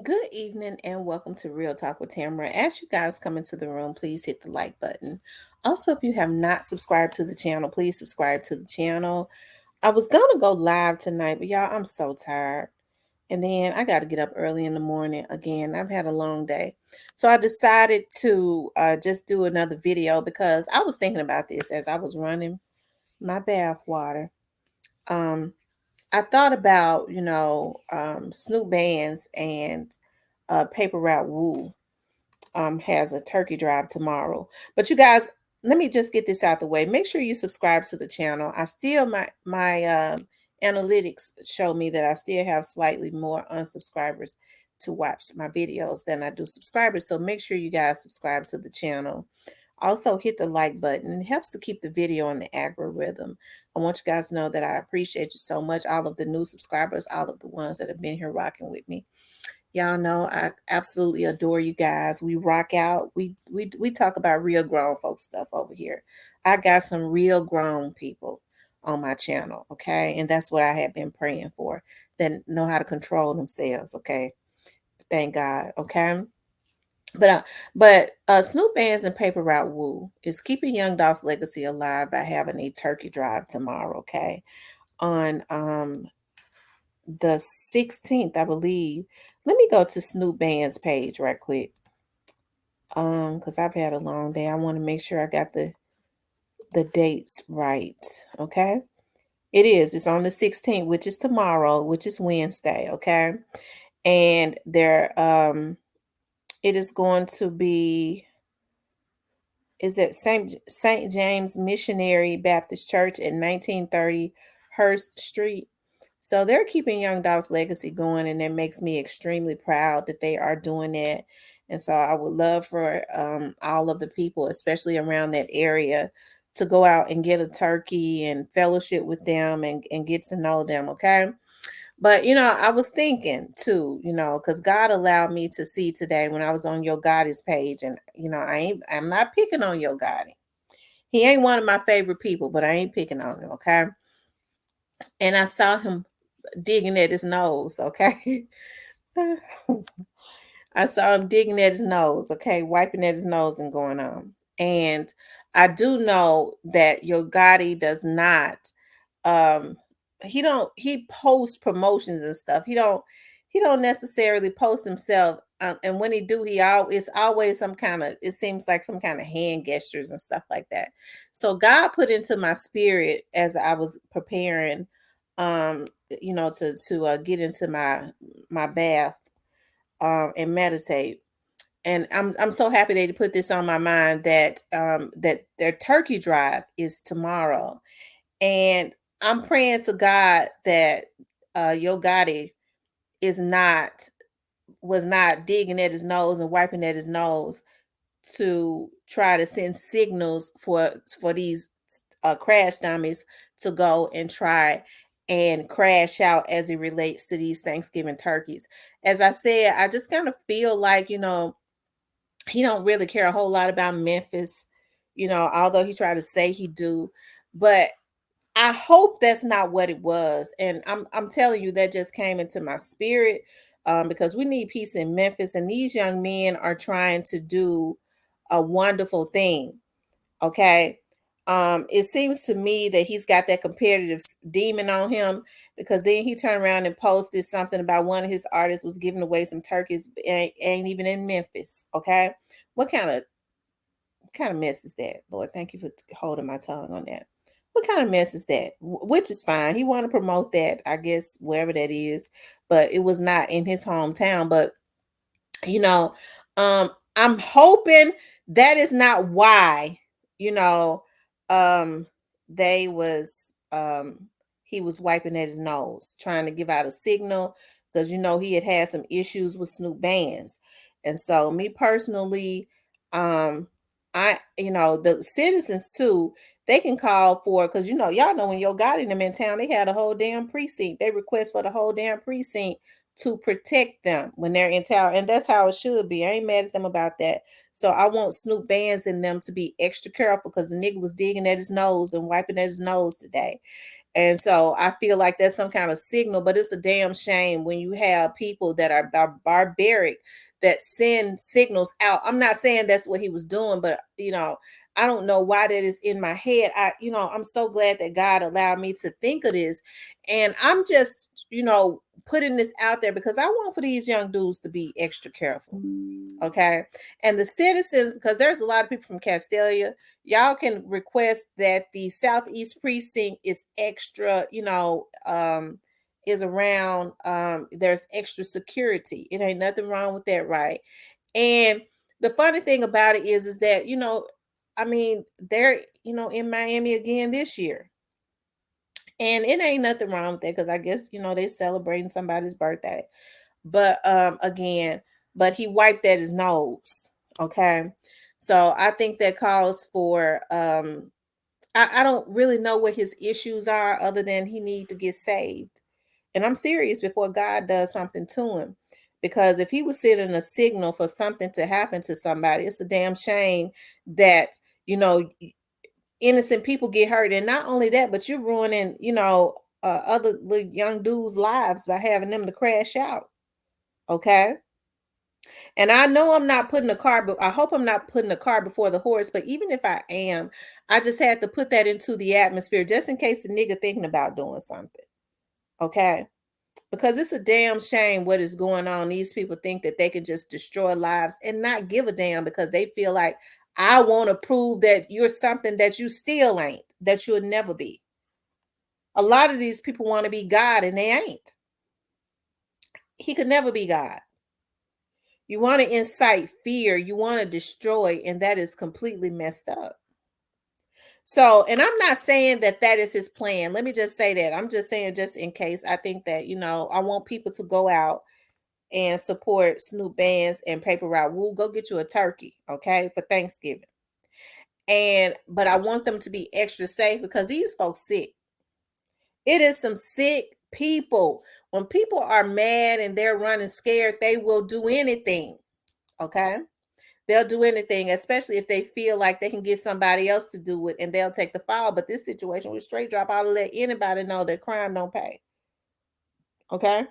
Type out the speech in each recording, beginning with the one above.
Good evening and welcome to Real Talk with Tamara. As you guys come into the room, please hit the like button. Also, if you have not subscribed to the channel, please subscribe to the channel. I was going to go live tonight, but y'all, I'm so tired. And then I got to get up early in the morning again. I've had a long day. So I decided to just do another video because I was thinking about this as I was running my bath water. Um, I thought about, Snoop Bands and Paper Route Woo has a turkey drive tomorrow. But you guys, let me just get this out the way. Make sure you subscribe to the channel. I still my analytics show me that I still have slightly more unsubscribers to watch my videos than I do subscribers. So make sure you guys subscribe to the channel. Also, hit the like button. It helps to keep the video on the algorithm. I want you guys to know that I appreciate you so much. All of the new subscribers, all of the ones that have been here rocking with me. Y'all know I absolutely adore you guys. We rock out. We talk about real grown folks stuff over here. I got some real grown people on my channel, okay? And that's what I have been praying for. That know how to control themselves, okay? Thank God, okay? But uh, but Snoop Bands and Paper Route Woo is keeping Young Dolph's legacy alive by having a turkey drive tomorrow, okay? On the 16th, I believe. Let me go to Snoop Band's page right quick. Because I've had a long day. I want to make sure I got the dates right. Okay. It is. It's on the 16th, which is tomorrow, which is Wednesday. Okay. And it is going to be is at Saint James Missionary Baptist Church at 1930 Hurst Street. So they're keeping Young Dolph's legacy going, and it makes me extremely proud that they are doing that. And so I would love for all of the people, especially around that area, to go out and get a turkey and fellowship with them and get to know them. Okay. But I was thinking too, because God allowed me to see today when I was on Yo Gotti's page, and I'm not picking on Yo Gotti. He ain't one of my favorite people, but I ain't picking on him, okay? And I saw him digging at his nose, okay? I saw him digging at his nose, okay, wiping at his nose and going on. And I do know that Yo Gotti does not um he posts promotions and stuff. He don't necessarily post himself, and when he do, it's always some kind of, it seems like some kind of hand gestures and stuff like that. So God put into my spirit as I was preparing, to get into my bath, and meditate. And I'm so happy that he put this on my mind, that their turkey drive is tomorrow. And I'm praying to God that Yo Gotti is not was not digging at his nose and wiping at his nose to try to send signals for these crash dummies to go and try and crash out as it relates to these Thanksgiving turkeys. As I said, I just kind of feel like, he don't really care a whole lot about Memphis, although he tried to say he do. But I hope that's not what it was. And I'm telling you, that just came into my spirit, because we need peace in Memphis, and these young men are trying to do a wonderful thing. Okay. It seems to me that he's got that competitive demon on him, because then he turned around and posted something about one of his artists was giving away some turkeys, and ain't even in Memphis. Okay. What kind of mess is that, Lord? Thank you for holding my tongue on that. What kind of mess is that? Which is fine. He want to promote that, I guess, wherever that is, but it was not in his hometown. But you know, I'm hoping that is not why, you know, um, they was he was wiping at his nose, trying to give out a signal, because he had some issues with Snoop Bands. And so me personally, um, the citizens too, they can call for, because y'all know when Yo Gotti them in town, they had a whole damn precinct. They request for the whole damn precinct to protect them when they're in town. And that's how it should be. I ain't mad at them about that. So I want Snoop Bands in them to be extra careful, because the nigga was digging at his nose and wiping at his nose today. And so I feel like that's some kind of signal, but it's a damn shame when you have people that are barbaric that send signals out. I'm not saying that's what he was doing, but I don't know why that is in my head. I'm so glad that God allowed me to think of this. And I'm just, putting this out there because I want for these young dudes to be extra careful. Okay. And the citizens, because there's a lot of people from Castelia, y'all can request that the Southeast precinct is extra, is around, there's extra security. It ain't nothing wrong with that, right? And the funny thing about it is that, I mean, they're, in Miami again this year. And it ain't nothing wrong with that because I guess, they celebrating somebody's birthday. But again, but he wiped at his nose. Okay. So I think that calls for I don't really know what his issues are other than he need to get saved. And I'm serious before God does something to him. Because if he was sending a signal for something to happen to somebody, it's a damn shame that, innocent people get hurt. And not only that, but you're ruining, other little young dudes' lives by having them to crash out. Okay. And I know I'm not putting the car, but I hope I'm not putting the car before the horse. But even if I am, I just had to put that into the atmosphere just in case the nigga thinking about doing something. Okay. Because it's a damn shame what is going on. These people think that they can just destroy lives and not give a damn because they feel like I want to prove that you're something that you still ain't, that you'll never be. A lot of these people want to be God and they ain't. He could never be God. You want to incite fear, you want to destroy, and that is completely messed up. So, and I'm not saying that that is his plan. Let me just say that. I'm just saying, just in case, I think that, I want people to go out and support Snoop Bands and Paper Route. We'll go get you a turkey, okay, for Thanksgiving. But I want them to be extra safe because these folks sick. It is some sick people. When people are mad and they're running scared, they will do anything, okay? They'll do anything, especially if they feel like they can get somebody else to do it and they'll take the fall. But this situation with straight drop out to let anybody know that crime don't pay. Okay.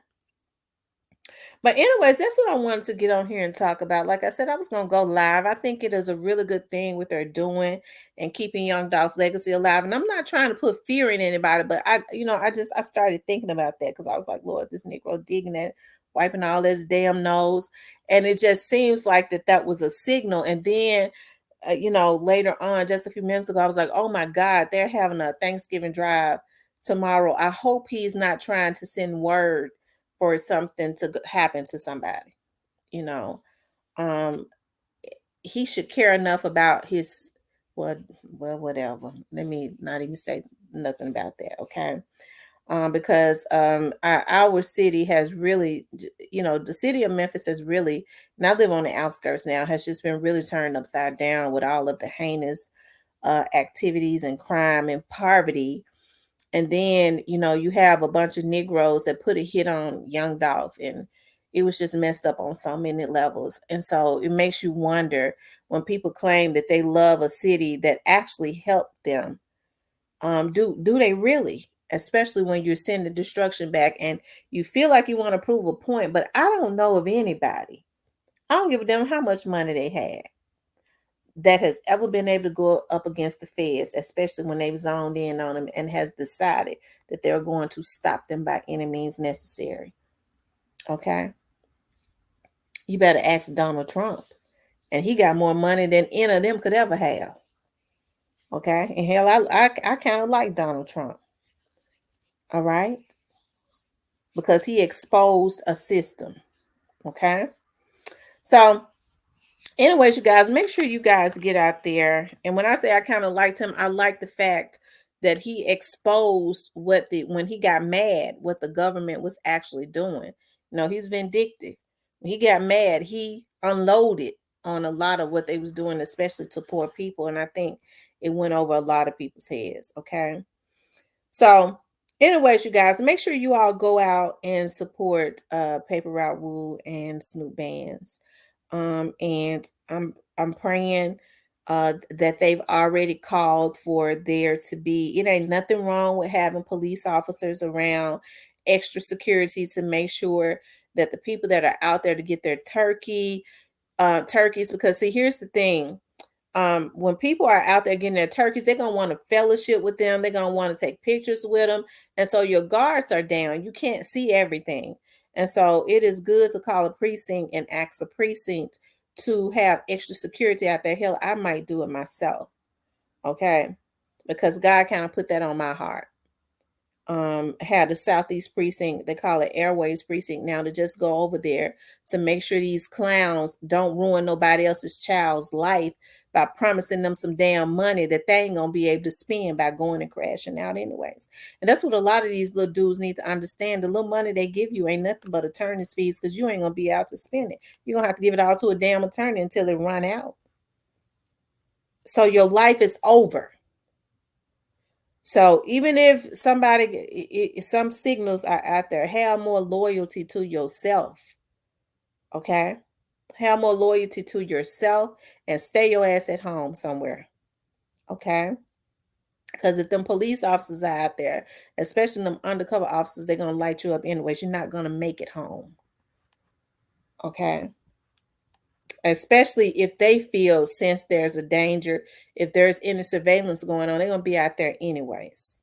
But anyways, that's what I wanted to get on here and talk about. Like I said, I was gonna go live. I think it is a really good thing what they're doing and keeping Young Dolph's legacy alive. And I'm not trying to put fear in anybody, but I started thinking about that because I was like, Lord, this Negro digging at wiping all his damn nose. And it just seems like that was a signal. And then later on, just a few minutes ago, I was like, oh my God, they're having a Thanksgiving drive tomorrow. I hope he's not trying to send word for something to happen to somebody. You know, um, he should care enough about his, well, whatever. Let me not even say nothing about that. Okay. Because our city has really, the city of Memphis has really, and I live on the outskirts now, has just been really turned upside down with all of the heinous activities and crime and poverty. And then, you have a bunch of Negroes that put a hit on young Dolph, and it was just messed up on so many levels. And so it makes you wonder when people claim that they love a city that actually helped them. Do they really? Especially when you're sending destruction back and you feel like you want to prove a point, but I don't know of anybody. I don't give a damn how much money they had that has ever been able to go up against the feds, especially when they've zoned in on them and has decided that they're going to stop them by any means necessary. Okay. You better ask Donald Trump. And he got more money than any of them could ever have. Okay. And hell, I kind of like Donald Trump. All right. Because he exposed a system. Okay. So, anyways, you guys, make sure you guys get out there. And when I say I kind of liked him, I like the fact that he exposed when he got mad, what the government was actually doing. He's vindictive. When he got mad, he unloaded on a lot of what they was doing, especially to poor people. And I think it went over a lot of people's heads. Okay. So, anyways, you guys, make sure you all go out and support Paper Route Woo and Snoop Bands. And I'm praying that they've already called for there to be. It ain't nothing wrong with having police officers around, extra security to make sure that the people that are out there to get their turkeys, because see, here's the thing. When people are out there getting their turkeys, they're gonna want to fellowship with them. They're gonna want to take pictures with them, and so your guards are down. You can't see everything, and so it is good to call a precinct and ask a precinct to have extra security out there. Hell, I might do it myself, okay, because God kind of put that on my heart. Had the Southeast precinct, they call it Airways precinct now, to just go over there to make sure these clowns don't ruin nobody else's child's life by promising them some damn money that they ain't gonna be able to spend by going and crashing out anyways. And that's what a lot of these little dudes need to understand. The little money they give you ain't nothing but attorney's fees, because you ain't gonna be out to spend it. You're gonna have to give it all to a damn attorney until it run out. So your life is over. So even if some signals are out there, have more loyalty to yourself. Okay. Have more loyalty to yourself and stay your ass at home somewhere. Okay. Because if them police officers are out there, especially them undercover officers, they're gonna light you up anyways. You're not gonna make it home. Okay. Especially if they feel, since there's a danger, if there's any surveillance going on, they're gonna be out there anyways.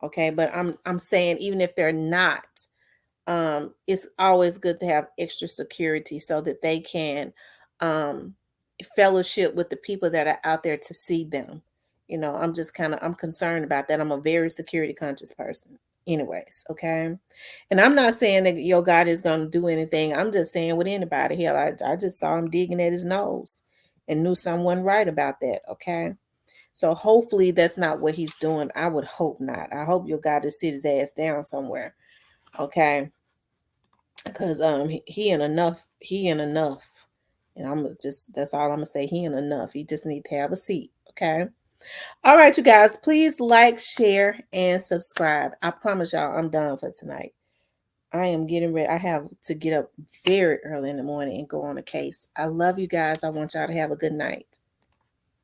Okay, but I'm saying, even if they're not, it's always good to have extra security so that they can um, fellowship with the people that are out there to see them. I'm just I'm concerned about that. I'm a very security conscious person, anyways. Okay, and I'm not saying that your God is going to do anything. I'm just saying, with anybody. Hell, I just saw him digging at his nose and knew someone right about that. Okay. So hopefully that's not what he's doing. I would hope not. I hope your God to sit his ass down somewhere. Okay. Because he in enough. He in enough. And that's all I'm gonna say. He in enough. He just need to have a seat. Okay. All right, you guys, please like, share, and subscribe. I promise y'all I'm done for tonight. I am getting ready. I have to get up very early in the morning and go on a case. I love you guys. I want y'all to have a good night.